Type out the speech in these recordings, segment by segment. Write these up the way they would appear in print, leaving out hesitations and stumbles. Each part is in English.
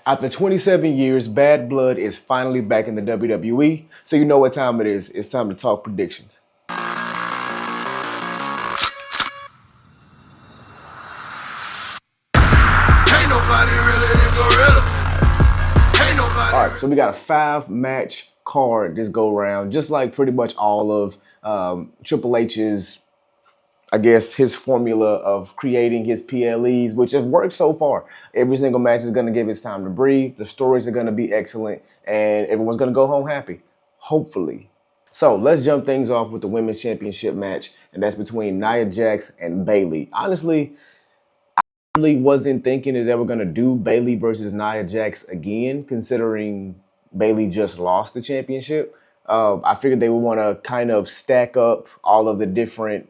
After 27 years, Bad Blood is finally back in the WWE, so you know what time it is. It's time to talk predictions. Ain't nobody really than Gorilla. Ain't nobody. All right, so we got a 5-match card this go round, just like pretty much all of Triple H's, I guess, his formula of creating his PLEs, which has worked so far. Every single match is going to give its time to breathe. The stories are going to be excellent, and everyone's going to go home happy, hopefully. So let's jump things off with the Women's Championship match, and that's between Nia Jax and Bayley. Honestly, I really wasn't thinking that they were going to do Bayley versus Nia Jax again, considering Bayley just lost the championship. I figured they would want to kind of stack up all of the different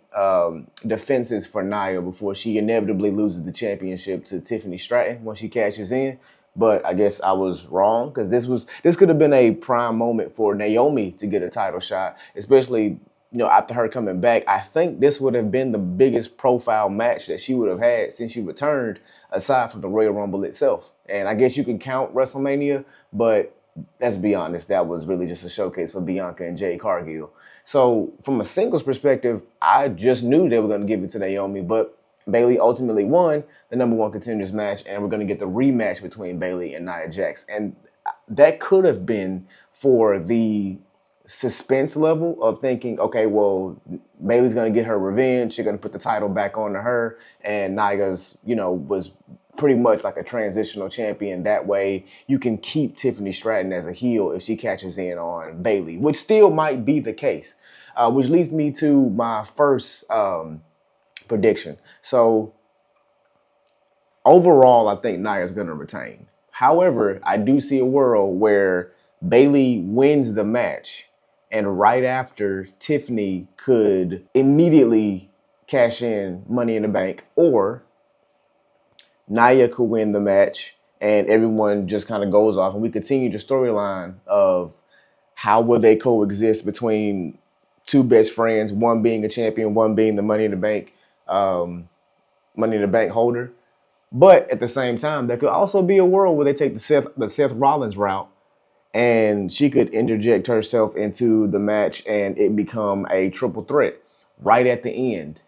defenses for Nia before she inevitably loses the championship to Tiffany Stratton when she cashes in. But I guess I was wrong, because this could have been a prime moment for Naomi to get a title shot, especially after her coming back. I think this would have been the biggest profile match that she would have had since she returned, aside from the Royal Rumble itself. And I guess you can count WrestleMania, but let's be honest, that was really just a showcase for Bianca and Jade Cargill. So from a singles perspective, I just knew they were going to give it to Naomi, but Bayley ultimately won the #1 contenders match, and we're going to get the rematch between Bayley and Nia Jax. And that could have been for the suspense level of thinking, okay, well, Bayley's going to get her revenge. She's going to put the title back onto her, and Nia's, was pretty much like a transitional champion. That way you can keep Tiffany Stratton as a heel if she catches in on Bayley, which still might be the case, which leads me to my first prediction. So overall, I think Nia's going to retain. However, I do see a world where Bayley wins the match, and right after, Tiffany could immediately cash in Money in the Bank, or Nia could win the match and everyone just kind of goes off, and we continue the storyline of how will they coexist between two best friends, one being a champion, one being the Money in the Bank holder. But at the same time, there could also be a world where they take the Seth Rollins route, and she could interject herself into the match and it become a triple threat right at the end.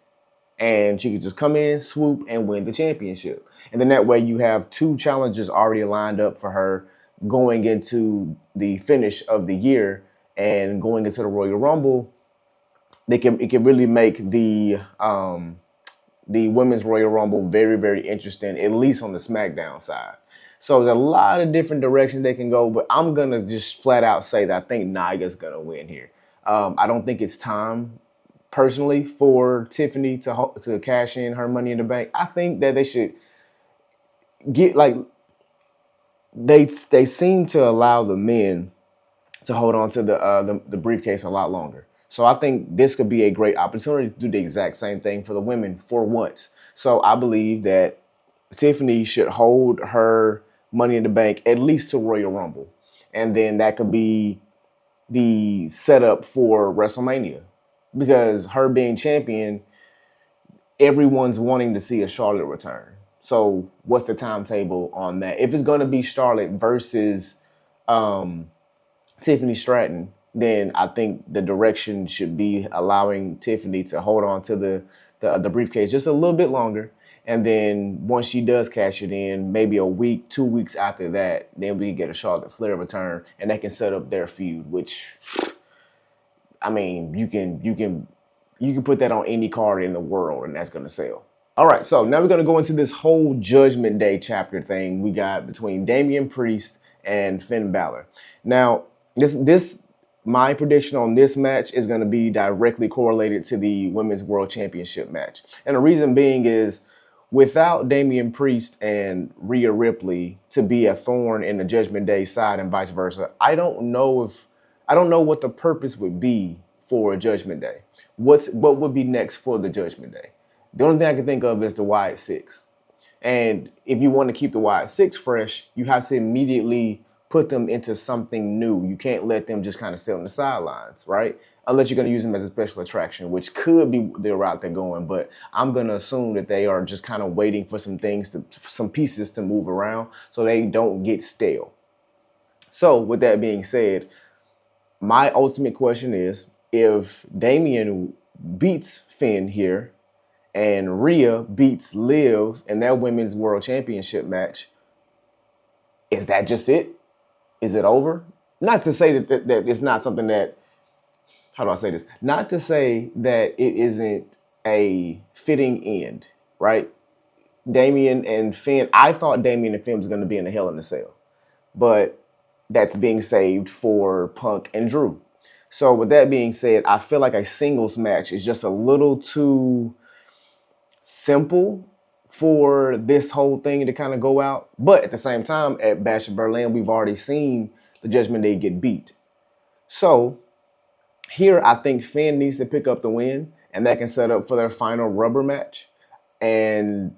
And she could just come in, swoop, and win the championship. And then that way you have two challenges already lined up for her going into the finish of the year, and going into the Royal Rumble. It can really make the Women's Royal Rumble very, very interesting, at least on the SmackDown side. So there's a lot of different directions they can go, but I'm going to just flat out say that I think Nia's going to win here. I don't think it's time, personally, for Tiffany to cash in her Money in the Bank. I think that they should get, they seem to allow the men to hold on to the briefcase a lot longer. So I think this could be a great opportunity to do the exact same thing for the women for once. So I believe that Tiffany should hold her Money in the Bank at least to Royal Rumble. And then that could be the setup for WrestleMania. Because her being champion, everyone's wanting to see a Charlotte return. So what's the timetable on that? If it's going to be Charlotte versus Tiffany Stratton, then I think the direction should be allowing Tiffany to hold on to the briefcase just a little bit longer. And then once she does cash it in, maybe a week, 2 weeks after that, then we get a Charlotte Flair return, and that can set up their feud, which, I mean, you can put that on any card in the world, and that's going to sell. All right, so now we're going to go into this whole Judgment Day chapter thing we got between Damian Priest and Finn Balor. Now, my prediction on this match is going to be directly correlated to the Women's World Championship match. And the reason being is, without Damian Priest and Rhea Ripley to be a thorn in the Judgment Day side and vice versa, I don't know what the purpose would be for a Judgment Day. What would be next for the Judgment Day? The only thing I can think of is the Wyatt Six. And if you want to keep the Wyatt Six fresh, you have to immediately put them into something new. You can't let them just kind of sit on the sidelines, right? unless you're going to use them as a special attraction, which could be the route they're going. But I'm going to assume that they are just kind of waiting for some some pieces to move around so they don't get stale. So with that being said, my ultimate question is, if Damian beats Finn here and Rhea beats Liv in their women's world championship match, is that just it? Is it over? Not to say that it's not something that, how do I say this? Not to say that it isn't a fitting end, right? Damian and Finn, I thought Damian and Finn was going to be in a Hell in a Cell, but that's being saved for Punk and Drew. So with that being said, I feel like a singles match is just a little too simple for this whole thing to kind of go out. But at the same time, at Bash of Berlin, we've already seen the Judgment Day get beat. So here, I think Finn needs to pick up the win, and that can set up for their final rubber match. And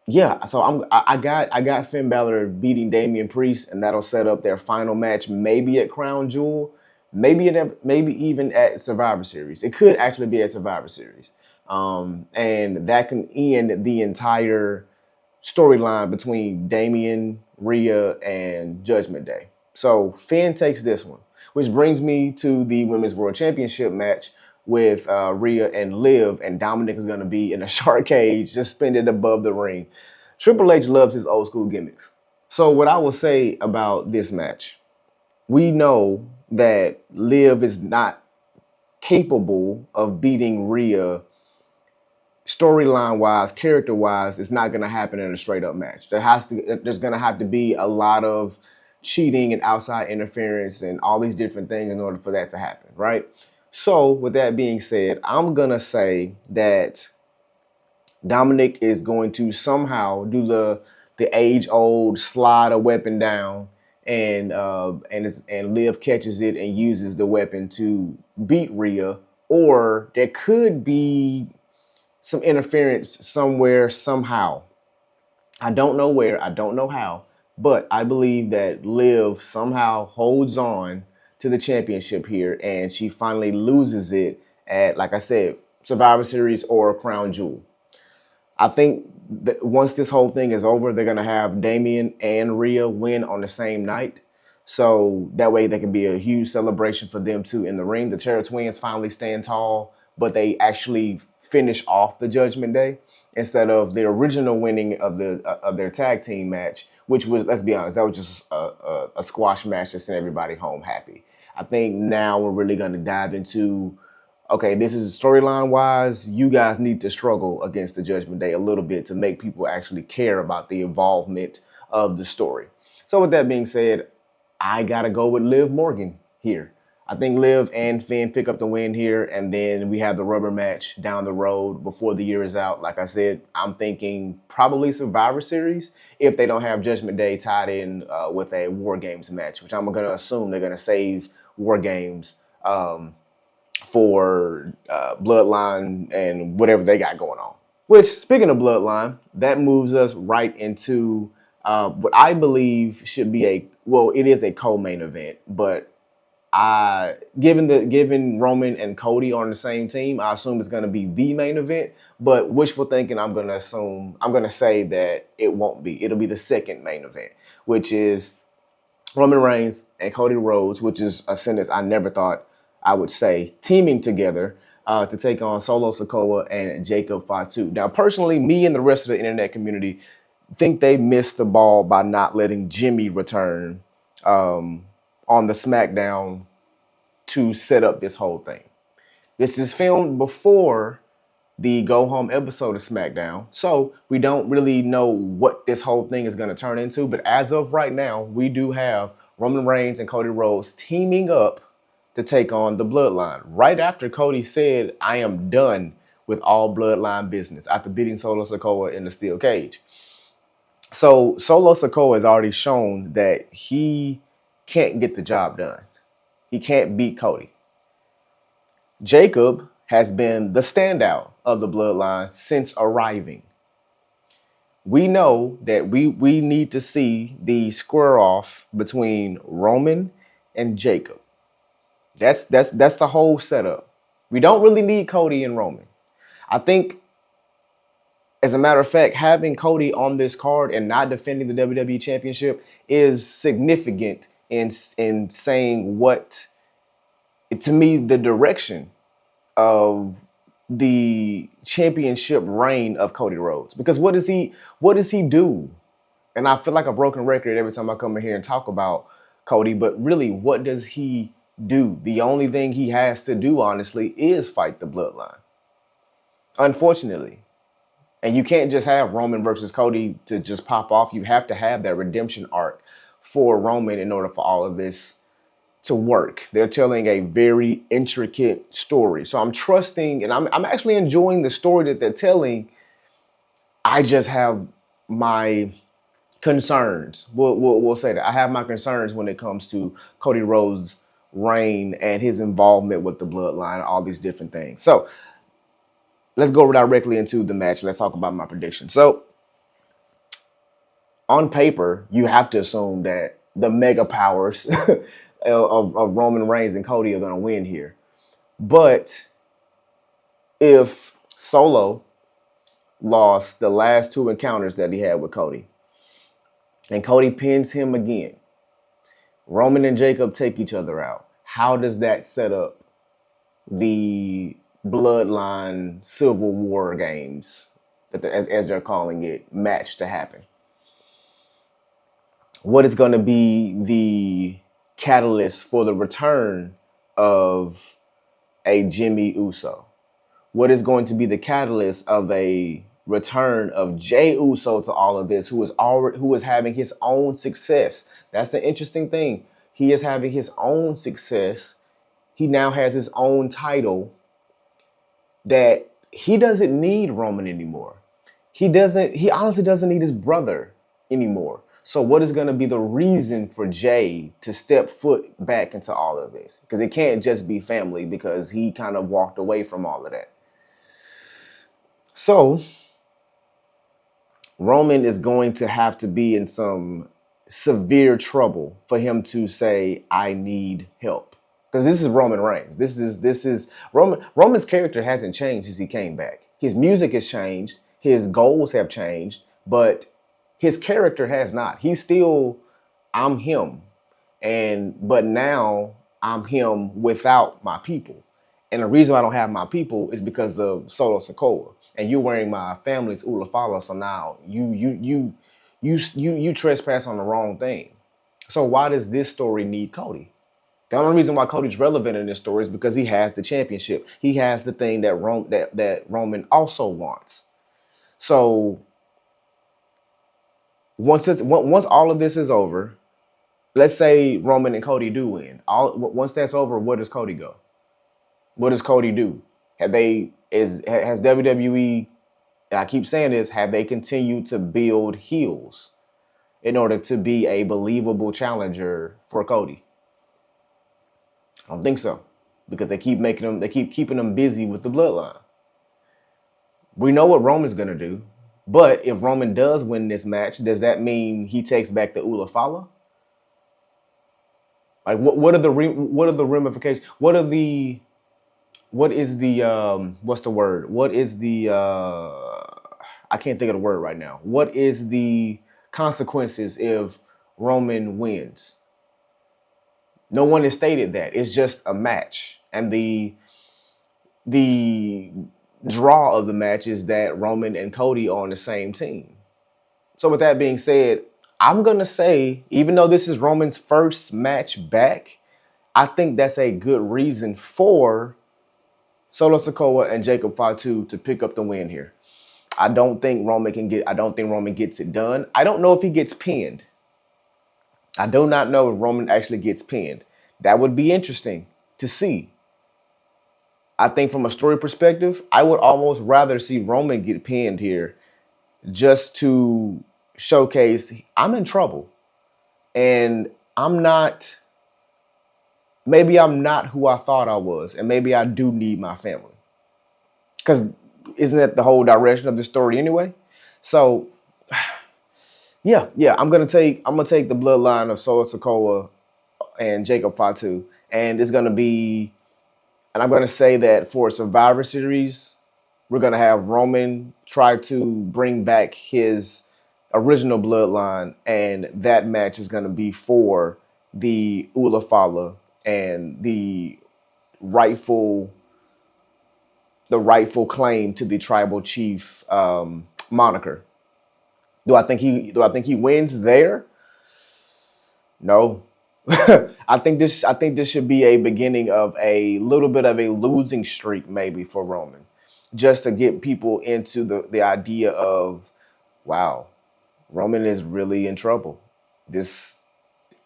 yeah, so I got Finn Balor beating Damian Priest, and that'll set up their final match, maybe at Crown Jewel, maybe even at Survivor Series. It could actually be at Survivor Series, and that can end the entire storyline between Damian, Rhea, and Judgment Day. So Finn takes this one, which brings me to the Women's World Championship match with Rhea and Liv, and Dominic is going to be in a shark cage suspended above the ring. Triple H loves his old school gimmicks. So what I will say about this match, we know that Liv is not capable of beating Rhea storyline wise, character wise. It's not going to happen in a straight up match. There's going to have to be a lot of cheating and outside interference and all these different things in order for that to happen, right? So with that being said, I'm going to say that Dominic is going to somehow do the age old slide a weapon down, and Liv catches it and uses the weapon to beat Rhea, or there could be some interference somewhere, somehow. I don't know where, I don't know how, but I believe that Liv somehow holds on to the championship here, and she finally loses it at, like I said, Survivor Series or Crown Jewel. I think that once this whole thing is over, they're going to have Damian and Rhea win on the same night. So that way there can be a huge celebration for them too in the ring. The Terror Twins finally stand tall, but they actually finish off the Judgment Day instead of the original winning of their tag team match, which was, let's be honest, that was just a squash match to send everybody home happy. I think now we're really going to dive into, okay, this is storyline wise, you guys need to struggle against the Judgment Day a little bit to make people actually care about the involvement of the story. So with that being said, I got to go with Liv Morgan here. I think Liv and Finn pick up the win here, and then we have the rubber match down the road before the year is out. Like I said, I'm thinking probably Survivor Series if they don't have Judgment Day tied in with a War Games match, which I'm going to assume they're going to save War Games for Bloodline and whatever they got going on. Which, speaking of Bloodline, that moves us right into what I believe should be it is a co-main event, but given Roman and Cody on the same team, I assume it's going to be the main event. But wishful thinking, I'm going to say that it won't be. It'll be the second main event, which is Roman Reigns and Cody Rhodes, which is a sentence I never thought I would say, teaming together to take on Solo Sikoa and Jacob Fatu. Now, personally, me and the rest of the internet community think they missed the ball by not letting Jimmy return on the SmackDown to set up this whole thing. This is filmed before the go home episode of SmackDown, so we don't really know what this whole thing is going to turn into. But as of right now, we do have Roman Reigns and Cody Rhodes teaming up to take on the Bloodline. Right after Cody said, "I am done with all Bloodline business," after beating Solo Sikoa in the steel cage. So Solo Sikoa has already shown that he can't get the job done. He can't beat Cody. Jacob has been the standout of the Bloodline since arriving. We know that we need to see the square off between Roman and Jacob. That's the whole setup. We don't really need Cody and Roman. I think, as a matter of fact, having Cody on this card and not defending the WWE Championship is significant in saying what, to me, the direction of the championship reign of Cody Rhodes. Because what does he do? And I feel like a broken record every time I come in here and talk about Cody, but really, what does he do? The only thing he has to do, honestly, is fight the bloodline. Unfortunately. And you can't just have Roman versus Cody to just pop off. You have to have that redemption arc for Roman in order for all of this to work. They're telling a very intricate story. So I'm trusting, and I'm actually enjoying the story that they're telling. I just have my concerns. We'll say that. I have my concerns when it comes to Cody Rhodes' reign and his involvement with the bloodline, all these different things. So let's go directly into the match. Let's talk about my prediction. So on paper, you have to assume that the mega powers of Roman Reigns and Cody are going to win here. But if Solo lost the last two encounters that he had with Cody, and Cody pins him again, Roman and Jacob take each other out, how does that set up the Bloodline Civil War games, as they're calling it, match to happen? What is going to be the catalyst for the return of a Jimmy Uso? What is going to be the catalyst of a return of Jey Uso to all of this, who is having his own success? That's the interesting thing. He is having his own success. He now has his own title that he doesn't need Roman anymore. He honestly doesn't need his brother anymore. So what is going to be the reason for Jey to step foot back into all of this? Because it can't just be family, because he kind of walked away from all of that. So Roman is going to have to be in some severe trouble for him to say, I need help. Because this is Roman Reigns. This is Roman's character hasn't changed since he came back. His music has changed. His goals have changed. But his character has not. He's still, I'm him. But now I'm him without my people. And the reason I don't have my people is because of Solo Sikoa. And you're wearing my family's Ulafala, so now you trespass on the wrong thing. So why does this story need Cody? The only reason why Cody's relevant in this story is because he has the championship. He has the thing that Roman also wants. So once all of this is over, let's say Roman and Cody do win. Once that's over, where does Cody go? What does Cody do? Has WWE, and I keep saying this, have they continued to build heels in order to be a believable challenger for Cody? I don't think so, because they keep keeping them busy with the bloodline. We know what Roman's gonna do, but if Roman does win this match, does that mean he takes back the Ulafala? Like, what are the ramifications? What is the what's the word? What is the I can't think of the word right now. What is the consequences if Roman wins? No one has stated that. It's just a match. And the draw of the match is that Roman and Cody are on the same team. So with that being said, I'm going to say, even though this is Roman's first match back, I think that's a good reason for Solo Sikoa and Jacob Fatu to pick up the win here. I don't think Roman gets it done. I don't know if he gets pinned. I do not know if Roman actually gets pinned. That would be interesting to see. I think from a story perspective, I would almost rather see Roman get pinned here just to showcase I'm in trouble. And maybe I'm not who I thought I was. And maybe I do need my family. Because isn't that the whole direction of the story anyway? So yeah, I'm gonna take the bloodline of Solo Sikoa and Jacob Fatu And it's going to be, and I'm going to say that for Survivor Series, we're going to have Roman try to bring back his original bloodline, and that match is going to be for the Ulafala and rightful the rightful claim to the tribal chief moniker. Do I think he wins there? No. I think this should be a beginning of a little bit of a losing streak maybe for Roman, just to get people into the idea of, wow, Roman is really in trouble. This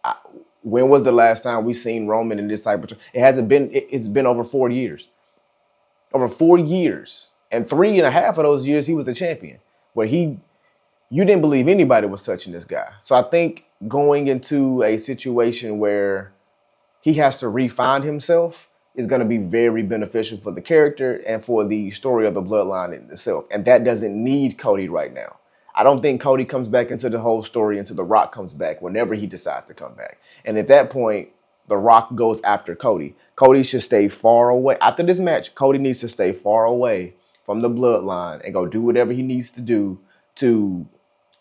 I, when was the last time we seen Roman in this type of? It hasn't been. It's been over 4 years. Over 4 years, and 3.5 of those years he was the champion. Where you didn't believe anybody was touching this guy. So I think going into a situation where he has to refine himself is going to be very beneficial for the character and for the story of the bloodline in itself. And that doesn't need Cody right now. I don't think Cody comes back into the whole story until The Rock comes back, whenever he decides to come back. And at that point, The Rock goes after Cody. Cody should stay far away. After this match, Cody needs to stay far away from the bloodline and go do whatever he needs to do to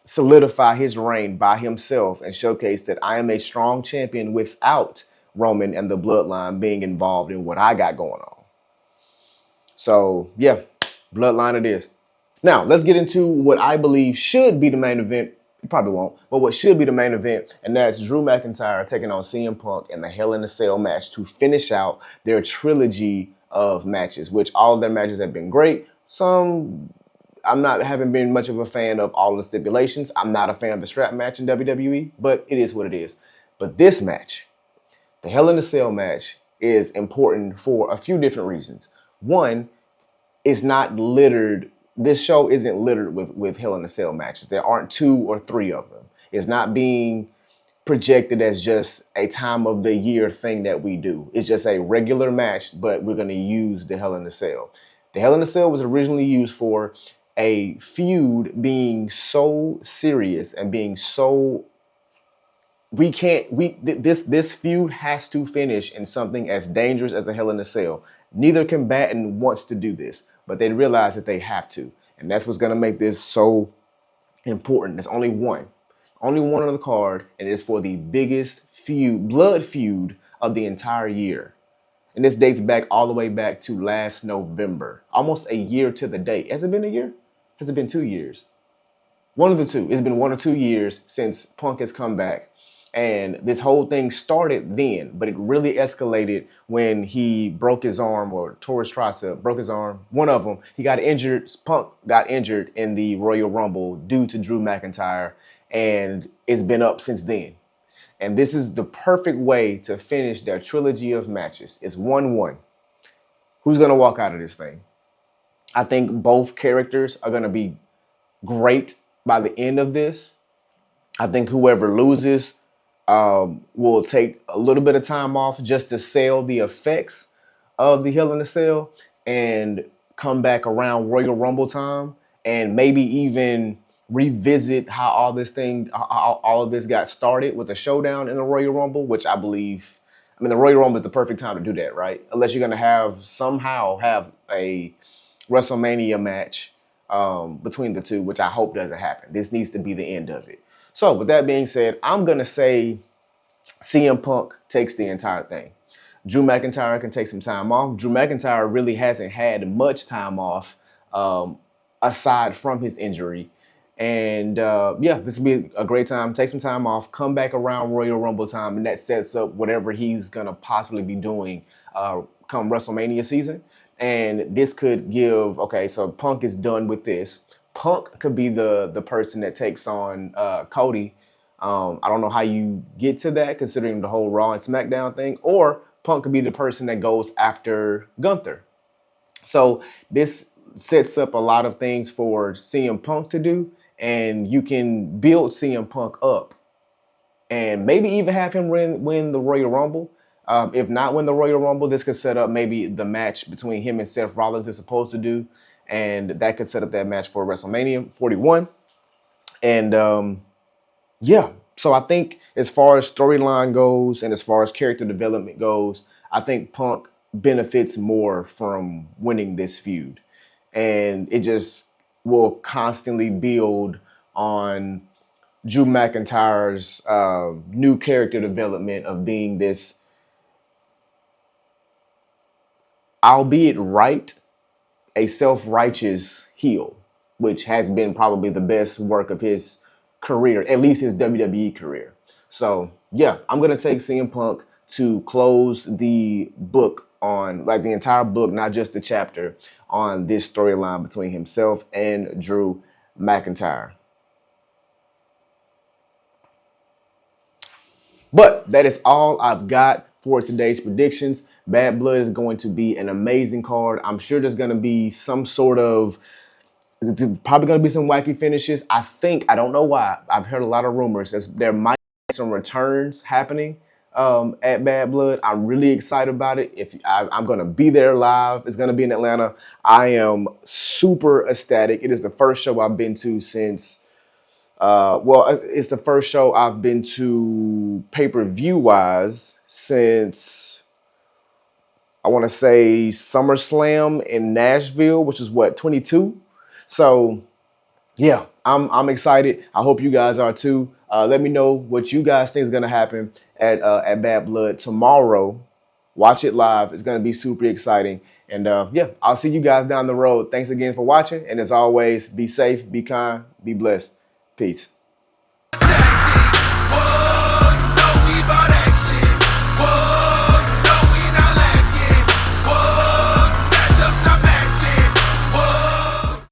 solidify his reign by himself and showcase that I am a strong champion without Roman and the bloodline being involved in what I got going on. So yeah, bloodline it is. Now let's get into what I believe should be the main event. It probably won't, but what should be the main event, and that's Drew McIntyre taking on CM Punk in the Hell in a Cell match to finish out their trilogy of matches, which all of their matches have been great. Some haven't been much of a fan of all the stipulations. I'm not a fan of the strap match in WWE, but it is what it is. But this match, the Hell in a Cell match, is important for a few different reasons. One, it's not littered. This show isn't littered with Hell in a Cell matches. There aren't 2 or 3 of them. It's not being projected as just a time of the year thing that we do. It's just a regular match, but we're going to use the Hell in a Cell. The Hell in a Cell was originally used for a feud being so serious and being so this feud has to finish in something as dangerous as a Hell in a Cell. Neither combatant wants to do this, but they realize that they have to, and that's what's going to make this so important. There's only one on the card, and it's for the biggest blood feud of the entire year. And this dates back all the way back to last November, almost a year to the date. Has it been a year? Has it been 2 years? One of the two. It's been 1 or 2 years since Punk has come back. And this whole thing started then, but it really escalated when he broke his arm or tore his tricep, broke his arm. One of them, he got injured. Punk got injured in the Royal Rumble due to Drew McIntyre, and it's been up since then. And this is the perfect way to finish their trilogy of matches. It's 1-1. Who's going to walk out of this thing? I think both characters are going to be great by the end of this. I think whoever loses will take a little bit of time off just to sell the effects of the Hell in a Cell and come back around Royal Rumble time and maybe even revisit how all of this got started with a showdown in the Royal Rumble, which I believe, the Royal Rumble is the perfect time to do that, right? Unless you're going to somehow have a WrestleMania match between the two, which I hope doesn't happen. This needs to be the end of it. So with that being said, I'm going to say CM Punk takes the entire thing. Drew McIntyre can take some time off. Drew McIntyre really hasn't had much time off aside from his injury. And this will be a great time. Take some time off, come back around Royal Rumble time, and that sets up whatever he's going to possibly be doing come WrestleMania season. And this could give, so Punk is done with this. Punk could be the person that takes on Cody. I don't know how you get to that considering the whole Raw and SmackDown thing. Or Punk could be the person that goes after Gunther. So this sets up a lot of things for CM Punk to do. And you can build CM Punk up and maybe even have him win the Royal Rumble. If not win the Royal Rumble, this could set up maybe the match between him and Seth Rollins they're supposed to do. And that could set up that match for WrestleMania 41. And so I think as far as storyline goes and as far as character development goes, I think Punk benefits more from winning this feud. And it just will constantly build on Drew McIntyre's new character development of being this, albeit right, a self-righteous heel, which has been probably the best work of his career, at least his WWE career. So yeah, I'm gonna take CM Punk to close the book on, like, the entire book, not just the chapter, on this storyline between himself and Drew McIntyre. But that is all I've got for today's predictions. Bad Blood is going to be an amazing card. I'm sure there's going to be some sort of, probably going to be some wacky finishes. I don't know why, I've heard a lot of rumors that there might be some returns happening at Bad Blood. I'm really excited about it. I'm going to be there live. It's going to be in Atlanta. I am super ecstatic. It is the first show I've been to since, it's the first show I've been to pay-per-view wise since, I want to say, SummerSlam in Nashville, which is what, 22? So yeah, I'm excited. I hope you guys are too. Let me know what you guys think is going to happen at Bad Blood tomorrow. Watch it live. It's going to be super exciting. And yeah, I'll see you guys down the road. Thanks again for watching. And as always, be safe, be kind, be blessed. Peace.